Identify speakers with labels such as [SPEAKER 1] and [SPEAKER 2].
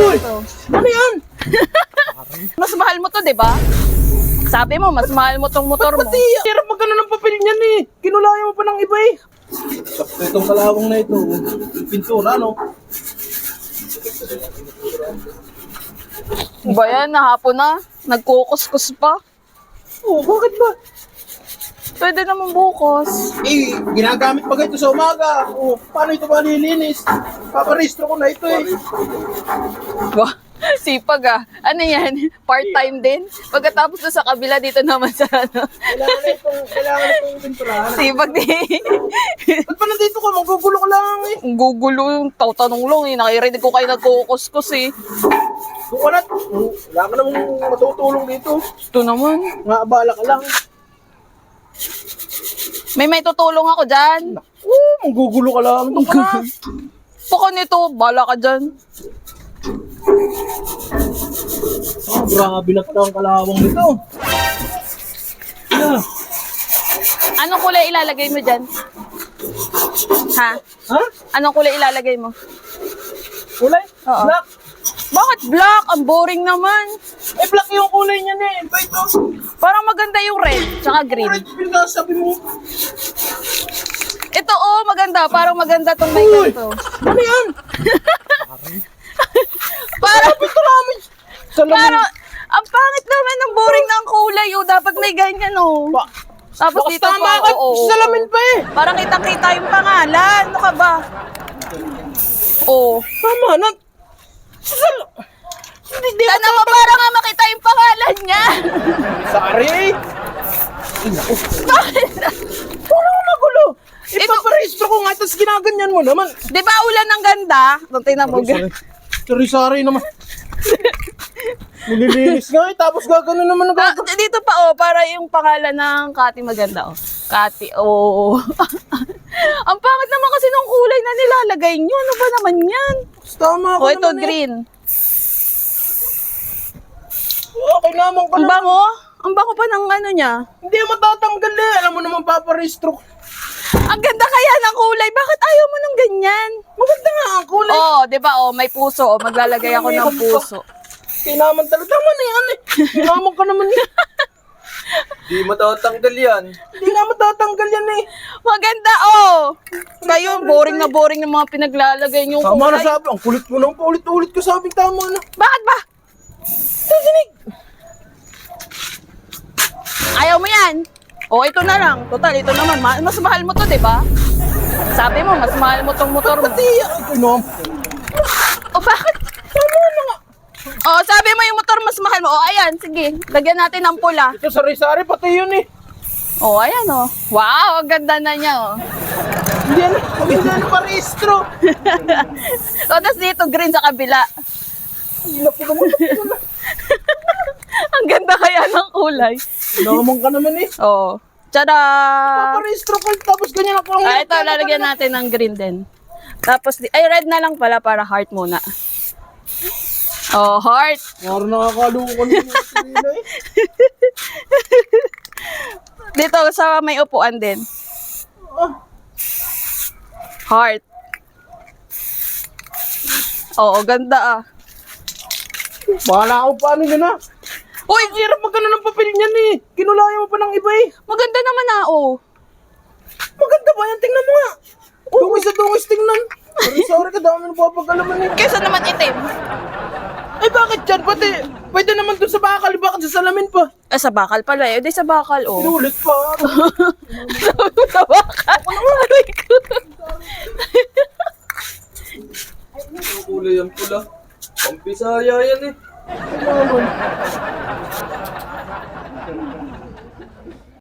[SPEAKER 1] ganito.
[SPEAKER 2] Ano yan?
[SPEAKER 1] Mas mahal mo to, di ba? Sabi mo, mas mahal mo tong motor mo.
[SPEAKER 2] Pati, hirap magkano ng papel niyan eh. Kinulayan mo pa ng iba eh. Sakto itong kalawang na ito. Pintura, no?
[SPEAKER 1] Ba yan, nahapon na. Nagkukuskus pa.
[SPEAKER 2] Oo, bakit ba?
[SPEAKER 1] Pwede naman bukas.
[SPEAKER 2] Eh, ginagamit pa ito sa umaga. Oh, paano ito malilinis? Paparehistro ko na ito eh.
[SPEAKER 1] Ba, sipag ah. Ano yan? Part-time din? Pagkatapos na sa kabila, dito naman sa ano.
[SPEAKER 2] Kailangan itong pinturahan.
[SPEAKER 1] Sipag din.
[SPEAKER 2] Ba't pa nandito ka? Magugulo ka lang eh.
[SPEAKER 1] Ang gugulo yung tanong lang eh. Nakirinig ko kayo nagkukuskus eh.
[SPEAKER 2] Bukanat. Wala ka namang matutulong dito.
[SPEAKER 1] Ito naman.
[SPEAKER 2] Nga, abala ka lang.
[SPEAKER 1] May tutulong ako dyan.
[SPEAKER 2] Magugulo ka lang. Ito ka na.
[SPEAKER 1] Baka nito, bala ka dyan.
[SPEAKER 2] Grabe na pala ang kalawang nito. Yeah.
[SPEAKER 1] Anong kulay ilalagay mo dyan? Ha?
[SPEAKER 2] Ha?
[SPEAKER 1] Anong kulay ilalagay mo?
[SPEAKER 2] Kulay?
[SPEAKER 1] Oo.
[SPEAKER 2] Black.
[SPEAKER 1] Bakit black? Ang boring naman.
[SPEAKER 2] Eh, black yung kulay niya eh. Ba ito?
[SPEAKER 1] Parang maganda yung red, tsaka green.
[SPEAKER 2] Red sabi mo.
[SPEAKER 1] Ito oh, maganda. Parang maganda tong may
[SPEAKER 2] Uy!
[SPEAKER 1] ganito.
[SPEAKER 2] Ano yan?
[SPEAKER 1] Parang,
[SPEAKER 2] Ito namin.
[SPEAKER 1] parang, ang pangit naman ng boring ng kulay oh. Dapat may ganyan oh. Tapos
[SPEAKER 2] Bakas
[SPEAKER 1] dito
[SPEAKER 2] tama
[SPEAKER 1] pa,
[SPEAKER 2] ka.
[SPEAKER 1] oo.
[SPEAKER 2] Salamin pa eh.
[SPEAKER 1] Parang kitang-kita yung pangalan. Ano ka ba? Oh.
[SPEAKER 2] Tama na. Hindi
[SPEAKER 1] Sana mo para nga makita yung pangalan niya.
[SPEAKER 2] Sorry.
[SPEAKER 1] Bakit?
[SPEAKER 2] Wala ko magulo.
[SPEAKER 1] Ito-
[SPEAKER 2] Ipaparehistro ko nga, tapos ginaganyan mo naman.
[SPEAKER 1] Di ba ulan ng ganda? Tingnan mo.
[SPEAKER 2] Sorry naman. Nililinis nga eh, tapos gagano naman
[SPEAKER 1] Ah, dito pa oh, para yung pangalan ng Kati maganda oh. Kati, oh. Ang pangit naman kasi ng kulay na nilalagay nyo. Ano ba naman yan?
[SPEAKER 2] Tama ko
[SPEAKER 1] Oh, ito
[SPEAKER 2] naman eh.
[SPEAKER 1] green.
[SPEAKER 2] Okay naman ka
[SPEAKER 1] Ang
[SPEAKER 2] naman.
[SPEAKER 1] bango? Ang bango pa ng ano niya.
[SPEAKER 2] Hindi matatanggal eh. Alam mo naman paparehistro.
[SPEAKER 1] Ang ganda kaya ng kulay. Bakit ayaw mo ng ganyan?
[SPEAKER 2] Maganda nga ang kulay.
[SPEAKER 1] Oh, di ba oh, may puso. Oh, maglalagay ako ng puso.
[SPEAKER 2] Kinaman talaga. Tama na yan eh. Kinaman ka naman eh.
[SPEAKER 3] Di matatanggal yan.
[SPEAKER 2] Hindi nga matatanggal yan eh.
[SPEAKER 1] Maganda oh. Kayo, boring na boring ng mga pinaglalagay nyo
[SPEAKER 2] Tama na
[SPEAKER 1] kulay.
[SPEAKER 2] sabi. Ang kulit mo nang paulit-ulit ko sabing tama na.
[SPEAKER 1] Bakit ba?
[SPEAKER 2] Tasinig.
[SPEAKER 1] Ayaw mo yan. O, ito na lang. Total, ito naman. Mas mahal mo to, di ba? Sabi mo, mas mahal mo tong motor mo.
[SPEAKER 2] Pati yan. Ay, no.
[SPEAKER 1] O, bakit?
[SPEAKER 2] Tama na nga.
[SPEAKER 1] O, sabi mo yung motor mas mahal mo. O, ayan, sige. Lagyan natin ng pula.
[SPEAKER 2] Ito sari-sari pati yun eh.
[SPEAKER 1] O, ayan o. Wow, ang ganda na niya o.
[SPEAKER 2] Hindi na parehistro.
[SPEAKER 1] O, tapos dito, green sa kabila.
[SPEAKER 2] Naku naman.
[SPEAKER 1] Ang ganda kaya ng kulay.
[SPEAKER 2] Naman ka naman eh.
[SPEAKER 1] O. Tada!
[SPEAKER 2] Paparehistro ko tapos ganyan ako.
[SPEAKER 1] Ah, ito, lalagyan natin ng green din. Tapos, ay, red na lang pala para heart muna. Oh, heart.
[SPEAKER 2] Maro nakakaluko naman eh.
[SPEAKER 1] Dito sa may upuan din.
[SPEAKER 2] Ah,
[SPEAKER 1] Heart. Oo, ganda ah.
[SPEAKER 2] bahala ako paano yun ah. Uy, hirap magkano ng papel niyan eh. Kinulayan mo pa ng iba eh.
[SPEAKER 1] Maganda naman ah, oh.
[SPEAKER 2] Maganda ba yan? Tingnan mo nga. Dungis na dungis tingnan. Sorry ka, dami na papagalaman eh.
[SPEAKER 1] Kesa naman itim.
[SPEAKER 2] Ay bakit yan? Pati, pwede naman dun sa bakal. Bakit sa salamin pa?
[SPEAKER 1] Sa bakal pala eh. Di sa bakal, oh.
[SPEAKER 2] Inulit pa.
[SPEAKER 1] Sa bakal. Aray ko.
[SPEAKER 3] Ang kulay yan pula. Pampisaya yan eh.
[SPEAKER 2] Ay, naman.